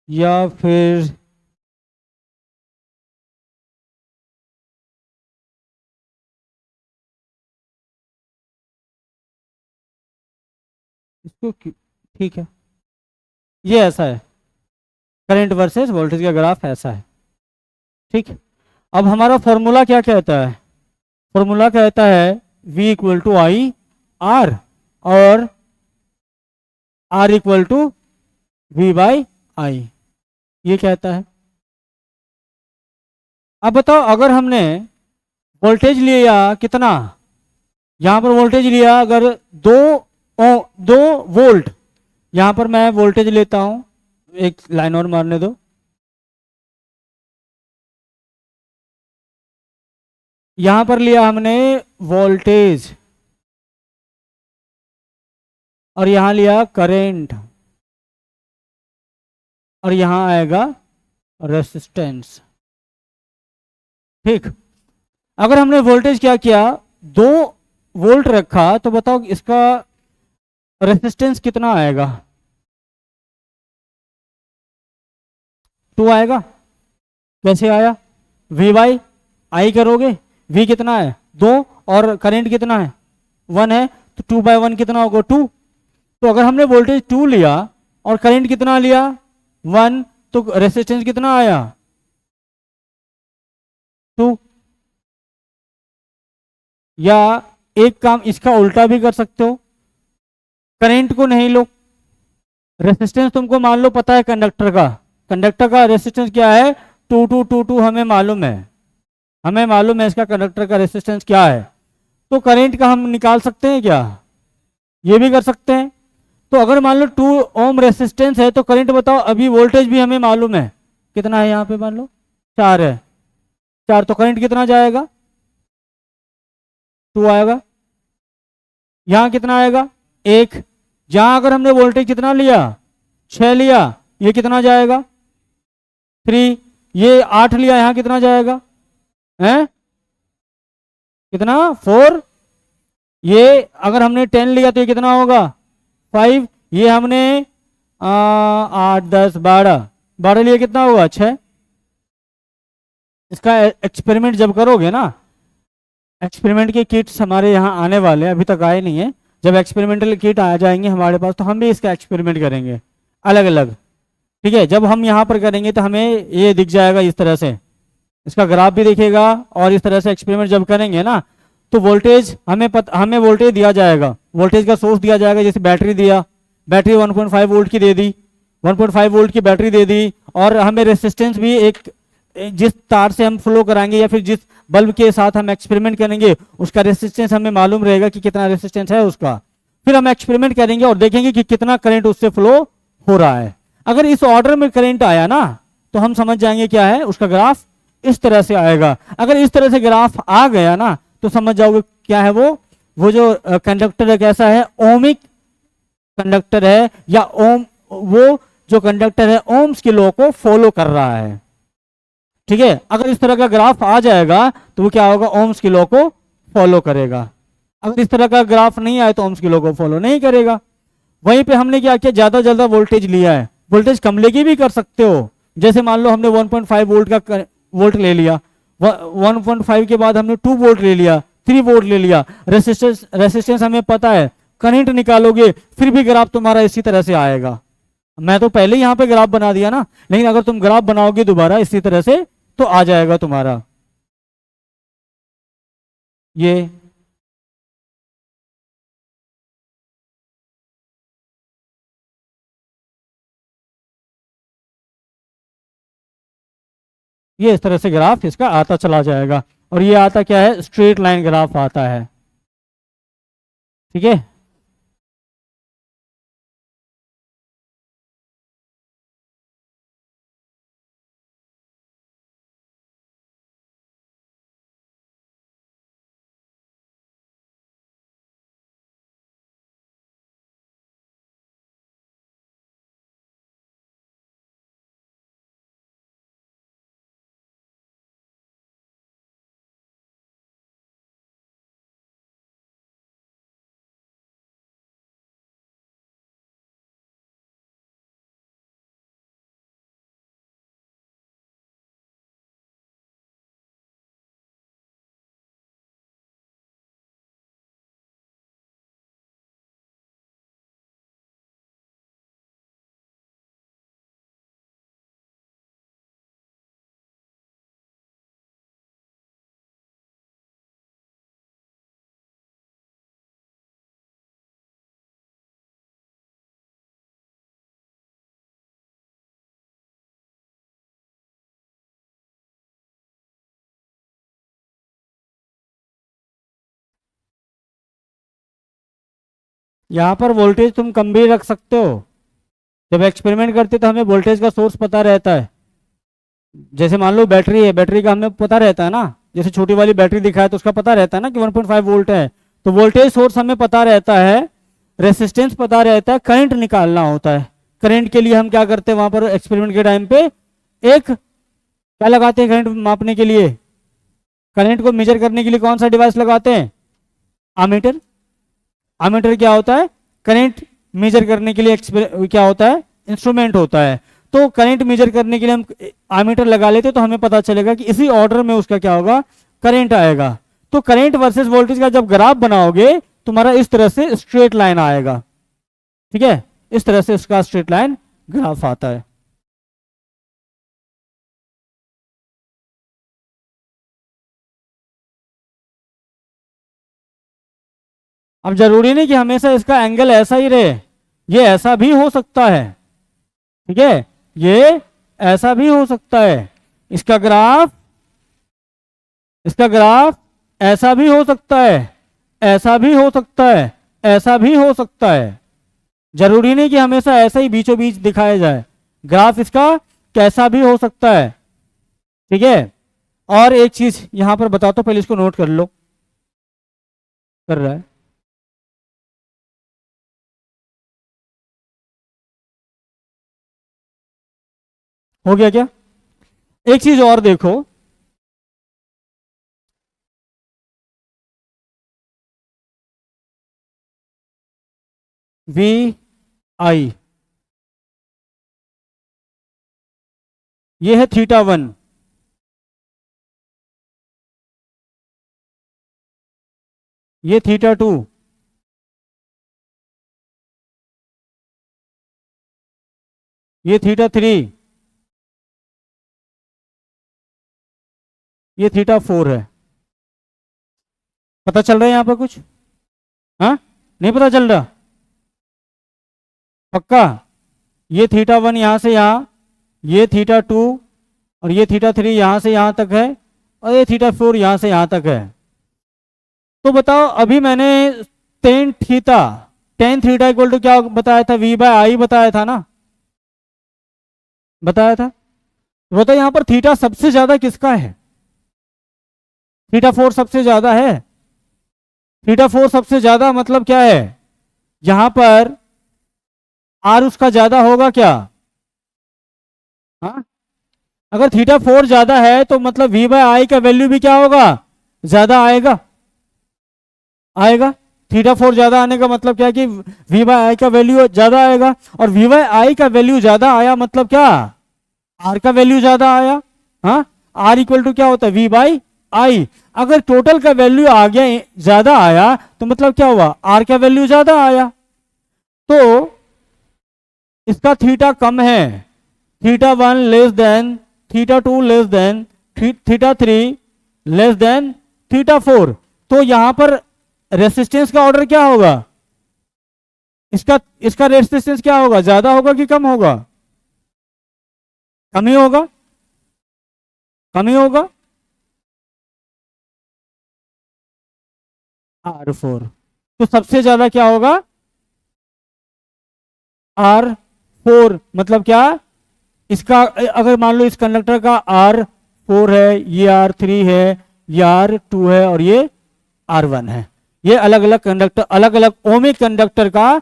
या फिर इसको ठीक है, ये ऐसा है, करंट वर्सेस वोल्टेज का ग्राफ ऐसा है। ठीक, अब हमारा फॉर्मूला क्या कहता है, फॉर्मूला कहता है V equal to I R और R equal to V by I, ये कहता है। अब बताओ अगर हमने वोल्टेज लिया कितना, यहां पर वोल्टेज लिया अगर 2 वोल्ट, यहां पर मैं वोल्टेज लेता हूं, एक लाइन और मारने दो, यहां पर लिया हमने वोल्टेज और यहां लिया करंट और यहां आएगा रेसिस्टेंस। ठीक, अगर हमने वोल्टेज क्या किया 2 वोल्ट रखा तो बताओ इसका रेसिस्टेंस कितना आएगा, 2 आएगा। कैसे आया, V बाई आई करोगे, V कितना है 2 और करंट कितना है 1 है, तो 2 बाई 1 कितना होगा 2। तो अगर हमने वोल्टेज 2 लिया और करंट कितना लिया 1, तो रेसिस्टेंस कितना आया 2। या एक काम इसका उल्टा भी कर सकते हो, करंट को नहीं लो, रेसिस्टेंस तुमको मान लो पता है कंडक्टर का रेसिस्टेंस क्या है 2222 हमें मालूम है, हमें मालूम है इसका कंडक्टर का रेसिस्टेंस क्या है, तो करंट का हम निकाल सकते हैं क्या, ये भी कर सकते हैं। तो अगर मान लो 2 ओम रेसिस्टेंस है तो करंट बताओ, अभी वोल्टेज भी हमें मालूम है कितना है, यहाँ पे मान लो 4 है, 4, तो करंट कितना जाएगा 2 आएगा, यहाँ कितना आएगा 1, जहां अगर हमने वोल्टेज कितना लिया 6 लिया, ये कितना जाएगा 3, ये 8 लिया, यहाँ कितना जाएगा है कितना 4, ये अगर हमने 10 लिया तो ये कितना होगा 5, ये हमने 8 10 12 लिए कितना होगा 6। इसका एक्सपेरिमेंट जब करोगे ना, एक्सपेरिमेंट के किट्स हमारे यहाँ आने वाले हैं, अभी तक आए नहीं है, जब एक्सपेरिमेंटल किट आ जाएंगे हमारे पास तो हम भी इसका एक्सपेरिमेंट करेंगे अलग अलग। ठीक है, जब हम यहाँ पर करेंगे तो हमें ये दिख जाएगा इस तरह से, इसका ग्राफ भी दिखेगा, और इस तरह से एक्सपेरिमेंट जब करेंगे ना तो वोल्टेज हमें वोल्टेज दिया जाएगा, वोल्टेज का सोर्स दिया जाएगा, जैसे बैटरी दिया, बैटरी 1.5 वोल्ट की दे दी, 1.5 वोल्ट की बैटरी दे दी, और हमें रेसिस्टेंस भी एक जिस तार से हम फ्लो कराएंगे या फिर जिस बल्ब के साथ हम एक्सपेरिमेंट करेंगे उसका रेसिस्टेंस हमें मालूम रहेगा कि कितना रेसिस्टेंस है उसका। फिर हम एक्सपेरिमेंट करेंगे और देखेंगे कि कितना करंट उससे फ्लो हो रहा है। अगर इस ऑर्डर में करंट आया ना तो हम समझ जाएंगे क्या है, उसका ग्राफ इस तरह से आएगा। अगर इस तरह से ग्राफ आ गया ना तो समझ जाओगे क्या है वो जो कंडक्टर है कैसा है, ओमिक कंडक्टर है, या ओम, वो जो कंडक्टर है ओम्स के लॉ को फॉलो कर रहा है। ठीक है, अगर इस तरह का ग्राफ आ जाएगा तो वो क्या होगा, ओम्स के लॉ को फॉलो करेगा। अगर इस तरह का ग्राफ नहीं आए तो ओम्स के लॉ को फॉलो नहीं करेगा। वहीं पे हमने क्या किया, ज्यादा ज्यादा वोल्टेज लिया है। वोल्टेज कम लेके भी कर सकते हो, जैसे मान लो हमने 1.5 वोल्ट का वोल्ट ले लिया, 1.5 के बाद हमने 2 वोल्ट ले लिया, 3 वोल्ट ले लिया। रेसिस्टेंस हमें पता है, करंट निकालोगे फिर भी ग्राफ तुम्हारा इसी तरह से आएगा। मैं तो पहले ही यहाँ पे ग्राफ बना दिया ना, लेकिन अगर तुम ग्राफ बनाओगे दोबारा इसी तरह से तो आ जाएगा तुम्हारा ये। ये इस तरह से ग्राफ इसका आता चला जाएगा, और ये आता क्या है, स्ट्रेट लाइन ग्राफ आता है। ठीक है, यहाँ पर वोल्टेज तुम कम भी रख सकते हो। जब एक्सपेरिमेंट करते तो हमें वोल्टेज का सोर्स पता रहता है। जैसे मान लो बैटरी है, बैटरी का हमें पता रहता है ना, जैसे छोटी वाली बैटरी दिखाए तो उसका पता रहता है ना कि 1.5 वोल्ट है, तो वोल्टेज सोर्स हमें पता रहता है, रेसिस्टेंस पता रहता है, करंट निकालना होता है। करंट के लिए हम क्या करते हैं, वहां पर एक्सपेरिमेंट के टाइम पे एक क्या लगाते हैं, करंट मापने के लिए, करंट को मेजर करने के लिए कौन सा डिवाइस लगाते हैं, आमीटर। आमीटर क्या होता है, करंट मेजर करने के लिए क्या होता है, इंस्ट्रूमेंट होता है। तो करंट मेजर करने के लिए हम आमीटर लगा लेते तो हमें पता चलेगा कि इसी ऑर्डर में उसका क्या होगा, करंट आएगा। तो करंट वर्सेस वोल्टेज का जब ग्राफ बनाओगे तुम्हारा इस तरह से स्ट्रेट लाइन आएगा। ठीक है, इस तरह से उसका स्ट्रेट लाइन ग्राफ आता है। अब जरूरी नहीं कि हमेशा इसका एंगल ऐसा ही रहे, ये ऐसा भी हो सकता है। ठीक है, ये ऐसा भी हो सकता है, इसका ग्राफ, इसका ग्राफ ऐसा भी हो सकता है, ऐसा भी हो सकता है, ऐसा भी हो सकता है। जरूरी नहीं कि हमेशा ऐसा ही बीचों बीच दिखाया जाए, ग्राफ इसका कैसा भी हो सकता है। ठीक है, और एक चीज यहां पर बताता हूं, पहले इसको नोट कर लो, कर रहा है। हो गया क्या, एक चीज और देखो, वी आई, ये है θ1, ये θ2, ये θ3, ये θ4 है। पता चल रहा है यहां पर कुछ, हाँ नहीं पता चल रहा, पक्का। ये θ1 यहां से यहां, ये θ2, और ये थीटा 3 यहाँ से यहाँ तक है, और ये थीटा 4 यहाँ से यहाँ तक है। तो बताओ अभी मैंने tan theta tan theta equal to क्या बताया था, वी बाय आई बताया था ना, बताया था। तो बताओ यहाँ पर थीटा सबसे ज्यादा किसका है? थीटा 4 सबसे ज्यादा है। थीटा 4 सबसे ज्यादा मतलब क्या है, यहां पर आर उसका ज्यादा होगा क्या? हाँ, अगर थीटा 4 ज्यादा है तो मतलब वी बाय आई का वैल्यू भी क्या होगा, ज्यादा आएगा, आएगा। थीटा 4 ज्यादा आने का मतलब क्या है कि वी बाय आई का वैल्यू ज्यादा आएगा, और वी बाय आई का वैल्यू ज्यादा आया मतलब क्या, आर का वैल्यू ज्यादा आया। हाँ, आर इक्वल टू क्या होता है, वी बाई आई। अगर टोटल का वैल्यू आ गया ज्यादा आया तो मतलब क्या हुआ, आर का वैल्यू ज्यादा आया। तो इसका थीटा कम है, theta 1 less than, theta 2 less than, theta 3 less than theta 4। तो यहां पर रेसिस्टेंस का ऑर्डर क्या होगा, इसका इसका रेसिस्टेंस क्या होगा, ज्यादा होगा कि कम होगा? कम ही होगा, कम ही होगा। R4, तो सबसे ज्यादा क्या होगा, R4। मतलब क्या, इसका अगर मान लो इस कंडक्टर का R4 है, ये R3 है, ये R2 है, और ये R1 है। ये अलग अलग कंडक्टर, अलग अलग ओमिक कंडक्टर का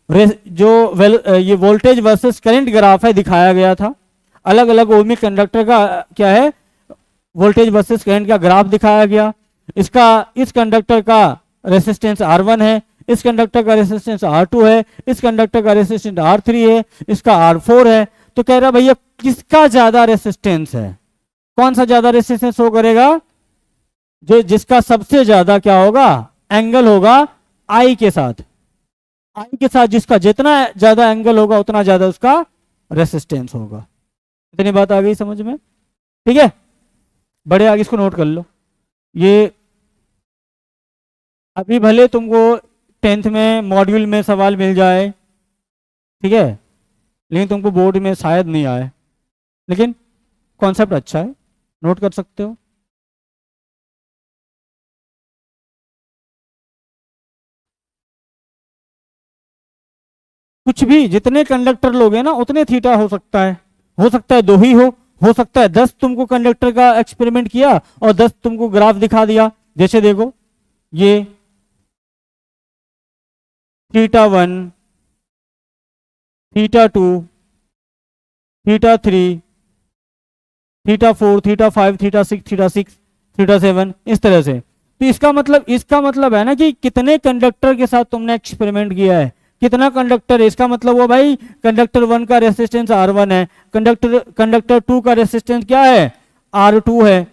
जो ये वोल्टेज वर्सेस करंट ग्राफ है दिखाया गया था। अलग अलग ओमिक कंडक्टर का क्या है, वोल्टेज वर्सेस करंट का ग्राफ दिखाया गया। इसका, इस कंडक्टर का रेसिस्टेंस R1 है, इस कंडक्टर का रेसिस्टेंस R2 है, इस कंडक्टर का रेसिस्टेंस R3 है, इसका R4 है। तो कह रहा भैया किसका ज्यादा रेसिस्टेंस है, कौन सा ज्यादा रेसिस्टेंस शो करेगा, जो जिसका सबसे ज्यादा क्या होगा, एंगल होगा आई के साथ। आई के साथ जिसका जितना ज्यादा एंगल होगा उतना ज्यादा उसका रेसिस्टेंस होगा। इतनी बात आ गई समझ में? ठीक है, बड़े आगे इसको नोट कर लो। ये अभी भले तुमको टेंथ में मॉड्यूल में सवाल मिल जाए, ठीक है, लेकिन तुमको बोर्ड में शायद नहीं आए, लेकिन कॉन्सेप्ट अच्छा है, नोट कर सकते हो। कुछ भी, जितने कंडक्टर लोगे ना उतने थीटा हो सकता है दो ही हो सकता है 10 तुमको कंडक्टर का एक्सपेरिमेंट किया और 10 तुमको ग्राफ दिखा दिया। जैसे देखो ये theta 1, theta 2, theta 3, theta 4, theta 5, theta 6, theta 7, इस तरह से। तो इसका मतलब है ना कि कितने कंडक्टर के साथ तुमने एक्सपेरिमेंट किया है, कितना कंडक्टर है। इसका मतलब वो भाई कंडक्टर 1 का रेसिस्टेंस R1 है, कंडक्टर 2 का रेसिस्टेंस क्या है, R2 है,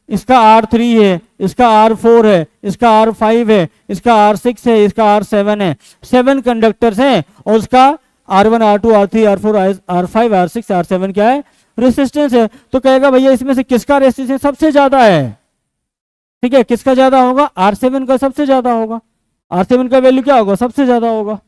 इसका R3 है, इसका R4 है, इसका R5 है, इसका R6 है, इसका R7 है। 7 कंडक्टर्स हैं और उसका R1, R2, R3, R4, R5, R6, R7 क्या है, रेसिस्टेंस है। तो कहेगा भैया इसमें से किसका रेसिस्टेंस सबसे ज्यादा है, ठीक है, किसका ज्यादा होगा, R7 का सबसे ज्यादा होगा। R7 का वैल्यू क्या होगा, सबसे ज्यादा होगा।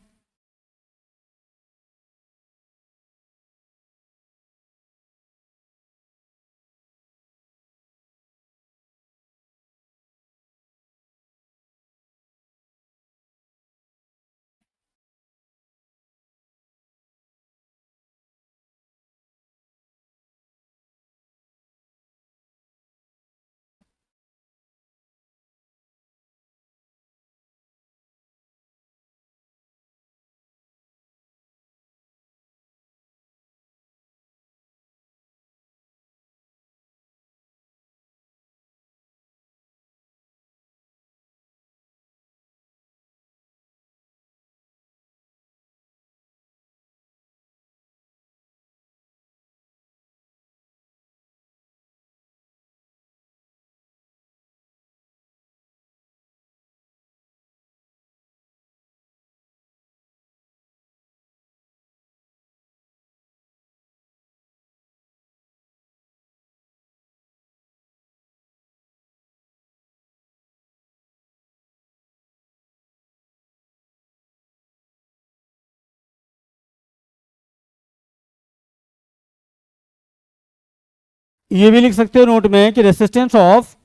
ये भी लिख सकते हो नोट में कि resistance of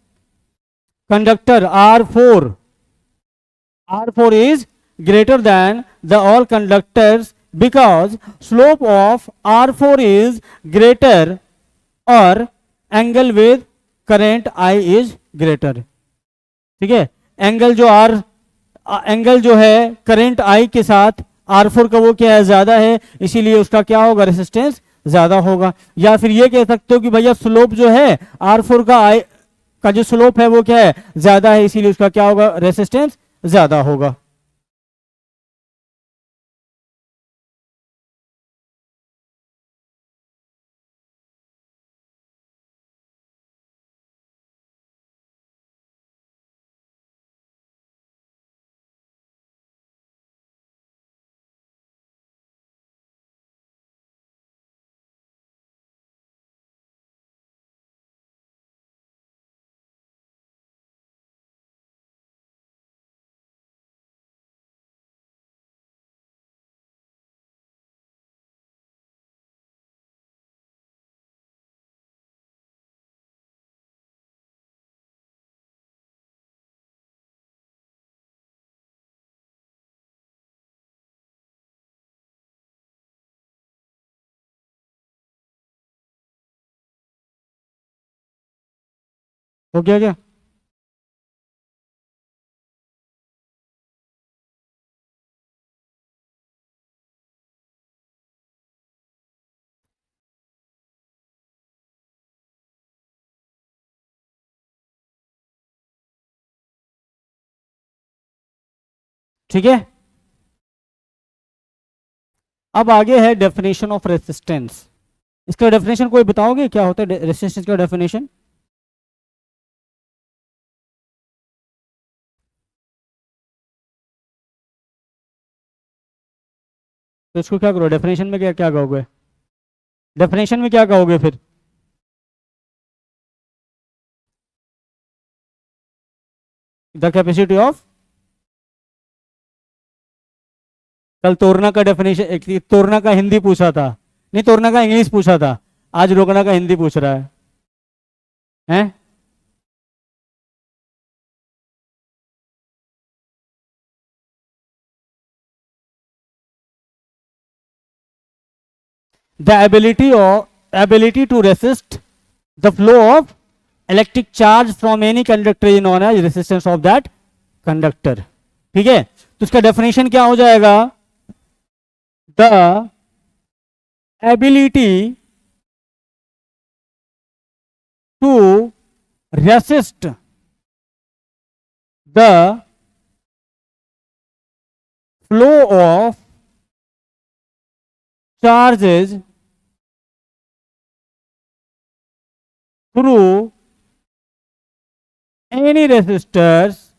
conductor R4 is greater than the all conductors because slope of R4 is greater or angle with current I is greater. ठीक है, एंगल जो है करंट I के साथ R4 का वो क्या है, ज्यादा है, इसीलिए उसका क्या होगा, रेसिस्टेंस ज्यादा होगा. या फिर ये कह सकते हो कि भैया स्लोप जो है R4 का जो स्लोप है वो क्या है, ज्यादा है, इसीलिए उसका क्या होगा, रेसिस्टेंस ज्यादा होगा. हो गया क्या? ठीक है, अब आगे है डेफिनेशन ऑफ रेसिस्टेंस. इसका डेफिनेशन कोई बताओगे क्या होता है रेसिस्टेंस का डेफिनेशन? तो इसको क्या करो, डेफिनेशन में क्या क्या कहोगे, डेफिनेशन में क्या कहोगे फिर? द कैपेसिटी ऑफ, कल तोरना का डेफिनेशन, एक तोरना का हिंदी पूछा था, नहीं तोरना का इंग्लिश पूछा था, आज रोकना का हिंदी पूछ रहा है, हैं? The ability to resist the flow of electric charge from any conductor is known as resistance of that conductor. ठीक है, तो इसका डेफिनेशन क्या हो जाएगा, the ability to resist the flow of charges through any resistors,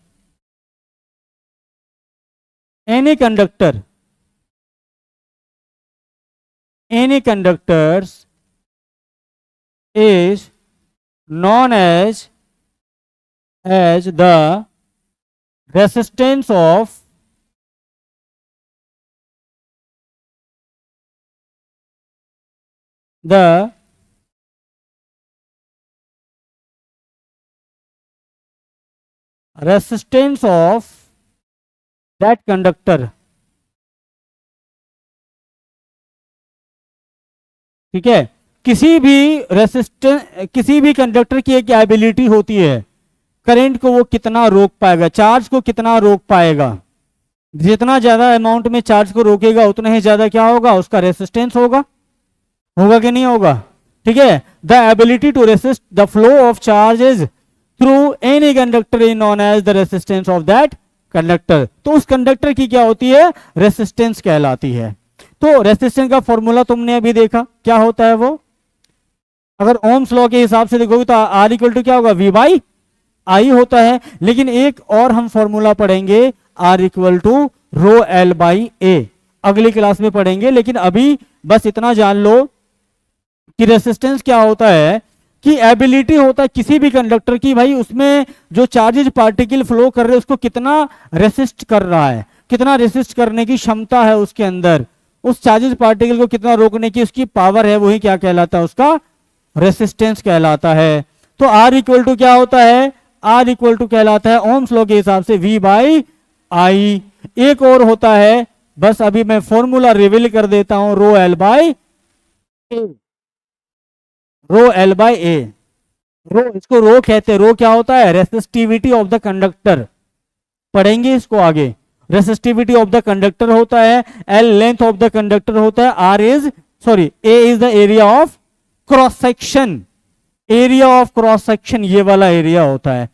any conductors is known as the resistance of the resistance of that conductor. ठीक है, किसी भी कंडक्टर की एक एबिलिटी होती है, करंट को वो कितना रोक पाएगा, चार्ज को कितना रोक पाएगा, जितना ज्यादा अमाउंट में चार्ज को रोकेगा उतना ही ज्यादा क्या होगा, उसका रेसिस्टेंस होगा कि नहीं होगा. ठीक है, the ability to resist the flow of charges through any conductor is known as the resistance of that conductor. तो उस कंडक्टर की क्या होती है, रेसिस्टेंस कहलाती है. तो रेसिस्टेंस का फॉर्मूला तुमने अभी देखा क्या होता है, वो अगर ओम्स लॉ के हिसाब से देखोगे तो R इक्वल टू क्या होगा, V बाई I होता है. लेकिन एक और हम फॉर्मूला पढ़ेंगे, R equal to rho L by A, अगली क्लास में पढ़ेंगे. लेकिन अभी बस इतना जान लो कि रेसिस्टेंस क्या होता है, कि एबिलिटी होता है किसी भी कंडक्टर की, भाई उसमें जो चार्जेज पार्टिकल फ्लो कर रहे हैं उसको कितना रेसिस्ट कर रहा है, कितना रेसिस्ट करने की क्षमता है उसके अंदर, उस चार्जेज पार्टिकल को कितना रोकने की उसकी पावर है, वही क्या कहलाता है, उसका रेसिस्टेंस कहलाता है। तो R इक्वल टू क्या होता है, R इक्वल टू कहलाता है ओम्स लॉ के हिसाब से V बाई आई। एक और होता है, बस अभी मैं फॉर्मूला रिवील कर देता हूं, rho L by A, rho L by A. Rho, इसको रो कहते हैं। रो क्या होता है, रेसिस्टिविटी ऑफ द कंडक्टर, पढ़ेंगे इसको आगे। रेसिस्टिविटी ऑफ द कंडक्टर होता है, L length of the conductor होता है, R is sorry A is the area of cross section. Area of cross section ये वाला एरिया होता है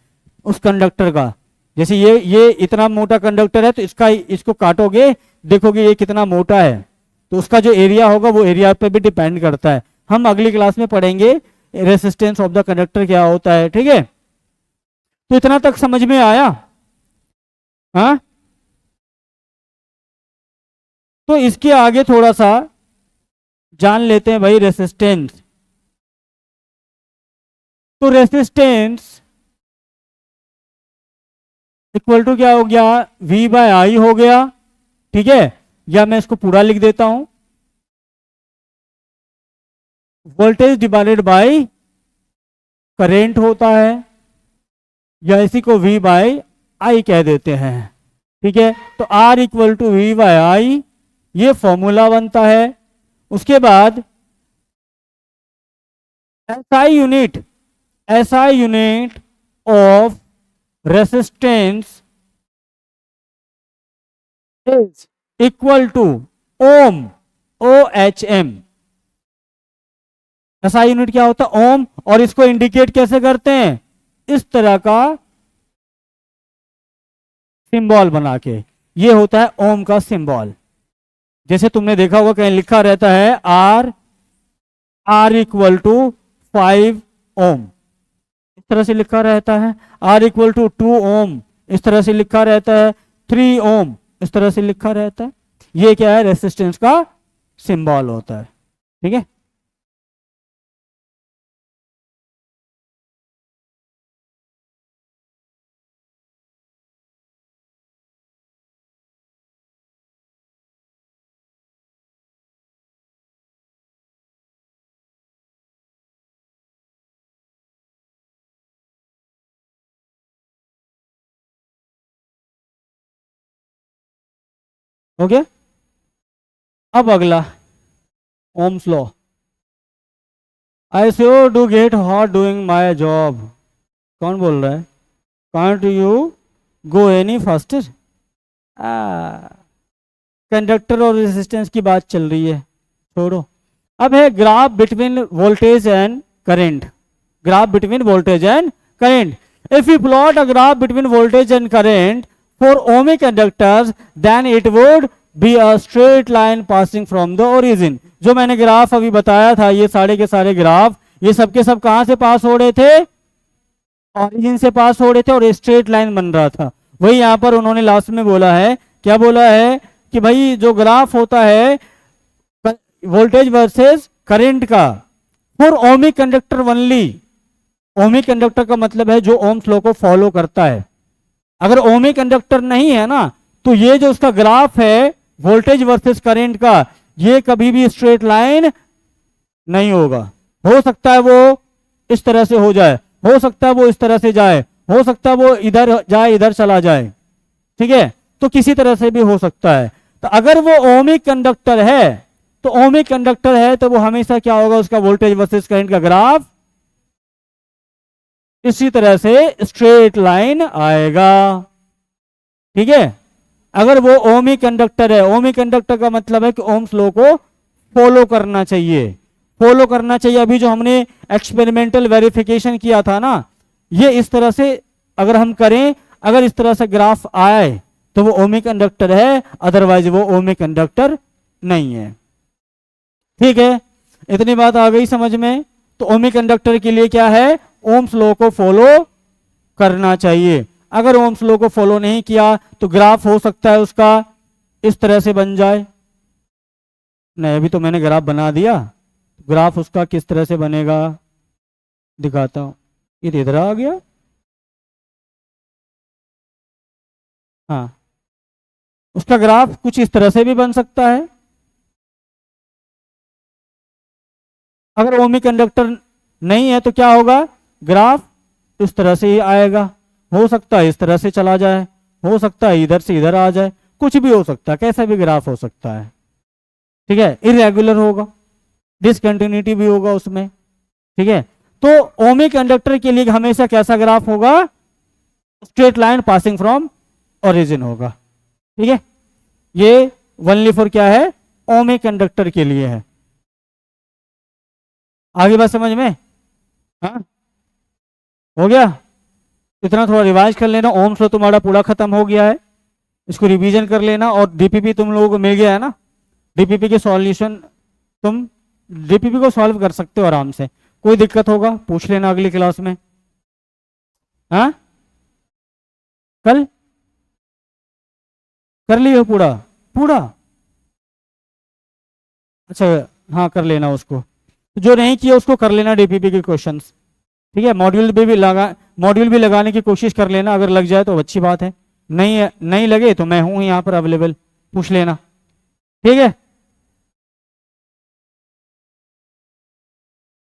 उस कंडक्टर का। जैसे ये इतना मोटा कंडक्टर है तो इसको काटोगे, देखोगे ये कितना मोटा है, तो उसका जो एरिया होगा वो एरिया पे भी डिपेंड करता है। हम अगली क्लास में पढ़ेंगे रेसिस्टेंस ऑफ द कंडक्टर क्या होता है, ठीक है। तो इतना तक समझ में आया? हाँ, तो इसके आगे थोड़ा सा जान लेते हैं भाई रेसिस्टेंस। तो रेसिस्टेंस इक्वल टू क्या हो गया, V बाय आई हो गया, ठीक है। या मैं इसको पूरा लिख देता हूं, वोल्टेज डिवाइडेड बाय करेंट होता है, या इसी को V बाय आई कह देते हैं, ठीक है। तो R equal to V by I, ये फॉर्मूला बनता है। उसके बाद SI unit of resistance is equal to ohm, OHM। SI unit क्या होता है, ओम, और इसको इंडिकेट कैसे करते हैं, इस तरह का सिंबल बना के, ये होता है ओम का सिंबल। जैसे तुमने देखा होगा कहीं लिखा रहता है R इक्वल टू 5 ओम, इस तरह से लिखा रहता है। R इक्वल टू 2 ओम, इस तरह से लिखा रहता है। 3 ओम, इस तरह से लिखा रहता है। ये क्या है, रेसिस्टेंस का सिंबल होता है, ठीक है। ओके, अब अगला Ohm's law. I sure do get hot doing my job. कौन बोल रहा है, can't you go any faster. Conductor और रेजिस्टेंस की बात चल रही है, छोड़ो। अब है graph between voltage and current. Graph between voltage and current. If you plot a graph between voltage and current for ohmic conductors then it would be a straight line passing from the origin. जो मैंने graph अभी बताया था, ये सारे के सारे graph, ये सबके सब कहां से पास हो रहे थे, ओरिजिन से पास हो रहे थे, और स्ट्रेट लाइन बन रहा था। वही यहां पर उन्होंने लास्ट में बोला है, क्या बोला है कि भाई जो ग्राफ होता है वोल्टेज वर्सेस करंट का for ohmic conductor only. ohmic conductor का मतलब है जो ओम्स लॉ को फॉलो करता है। अगर ohmic कंडक्टर नहीं है ना, तो ये जो उसका ग्राफ है वोल्टेज वर्सेस करंट का, ये कभी भी स्ट्रेट लाइन नहीं होगा। हो सकता है वो इस तरह से हो जाए, हो सकता है वो इस तरह से जाए, हो सकता है वो इधर जाए इधर चला जाए, ठीक है। तो किसी तरह से भी हो सकता है। तो अगर वो ohmic कंडक्टर है, तो ohmic कंडक्टर है तो वो हमेशा क्या होगा, उसका वोल्टेज वर्सेस करंट का ग्राफ इसी तरह से स्ट्रेट लाइन आएगा, ठीक है। अगर वो ohmic कंडक्टर है, ohmic कंडक्टर का मतलब है कि ओम्स लॉ को फॉलो करना चाहिए, फॉलो करना चाहिए। अभी जो हमने एक्सपेरिमेंटल वेरिफिकेशन किया था ना, ये इस तरह से अगर हम करें, अगर इस तरह से ग्राफ आए तो वो ohmic कंडक्टर है, अदरवाइज वो ohmic कंडक्टर नहीं है, ठीक है। इतनी बात आ गई समझ में। तो ohmic कंडक्टर के लिए क्या है, ओम्स लॉ को फॉलो करना चाहिए। अगर ओम्स लॉ को फॉलो नहीं किया तो ग्राफ हो सकता है उसका इस तरह से बन जाए। नहीं, अभी तो मैंने ग्राफ बना दिया, ग्राफ उसका किस तरह से बनेगा दिखाता हूं। ये इधर आ गया, हाँ, उसका ग्राफ कुछ इस तरह से भी बन सकता है। अगर ohmic कंडक्टर नहीं है तो क्या होगा, ग्राफ इस तरह से ही आएगा, हो सकता है इस तरह से चला जाए, हो सकता है इधर से इधर आ जाए, कुछ भी हो सकता है, कैसा भी ग्राफ हो सकता है। ठीक है, इरेगुलर होगा, डिसकंटिन्यूटी भी होगा उसमें। ठीक है, तो ओमिक कंडक्टर के लिए हमेशा कैसा ग्राफ होगा, straight line passing from origin होगा। ठीक है, ये ओनली फॉर क्या है, ओमिक कंडक्टर के लिए है। आगे बात समझ में, हाँ हो गया, इतना थोड़ा रिवाइज कर लेना। ओम्स लॉ तुम्हारा पूरा खत्म हो गया है, इसको रिवीजन कर लेना। और डीपीपी तुम लोगों को मिल गया है ना, डीपीपी के सॉल्यूशन तुम डीपीपी को सॉल्व कर सकते हो आराम से। कोई दिक्कत होगा पूछ लेना अगली क्लास में। हाँ कल कर लियो पूरा पूरा, अच्छा हाँ कर लेना उसको, जो नहीं किया उसको कर लेना डीपीपी के क्वेश्चंस। ठीक है, मॉड्यूल भी लगाने की कोशिश कर लेना, अगर लग जाए तो अच्छी बात है, नहीं लगे तो मैं हूँ यहाँ पर अवेलेबल, पूछ लेना। ठीक है।